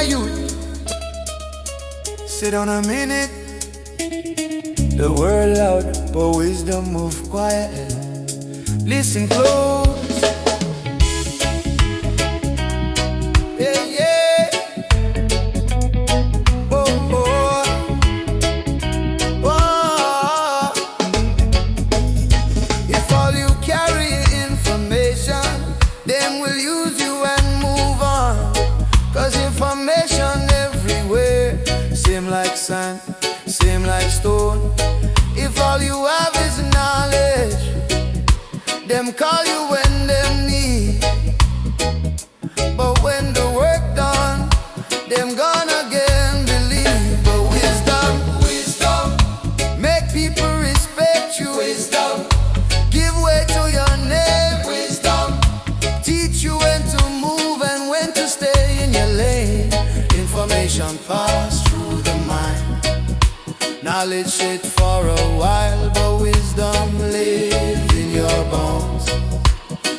youth. Sit down a minute. The world loud, but wisdom move quiet. Listen close. Yeah, yeah. Oh, oh. Oh. If all you carry information, them will use you and move on. 'Cause information everywhere, same like sand, same like stone. If all you have is knowledge, them call you when them need. But when the work done, them gonna again believe. But wisdom, wisdom, make people respect you. Wisdom, give way to your name. Wisdom, teach you when to move and when to stay in your lane. Information pass through the mind. Knowledge sit for a while, but wisdom live in your bones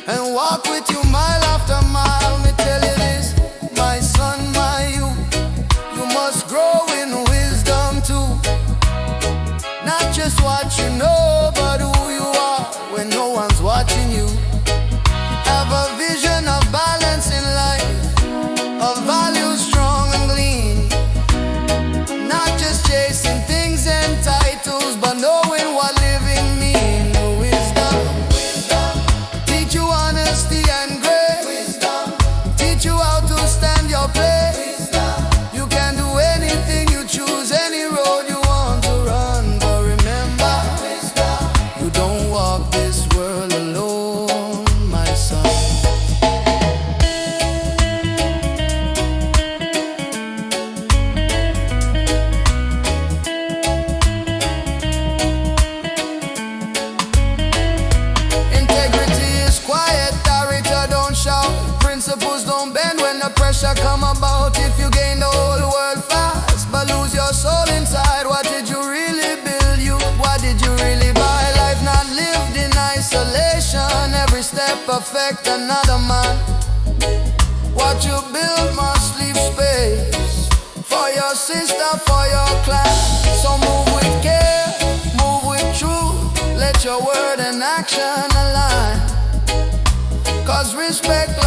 and walk with you mile after mile. Me tell you this, my son, my youth, you must grow in wisdom too. Not just what you know, but who you are when no one's watching you. Have a vision of balance in life, of values strong and clean. Not just chasing things and titles, but knowing what living means. Wisdom, wisdom, teach you honesty and grace. Wisdom, teach you how to stand your place. Wisdom, you can do anything you choose, any road you want to run. But remember, wisdom, you don't walk this world alone, my son. Principles don't bend when the pressure come about. If you gain the whole world fast, but lose your soul inside, what did you really build you? What did you really buy? Life not lived in isolation. Every step affect another man. What you build must leave space for your sister, for your class. So move with care, move with truth. Let your word and action align. 'Cause respect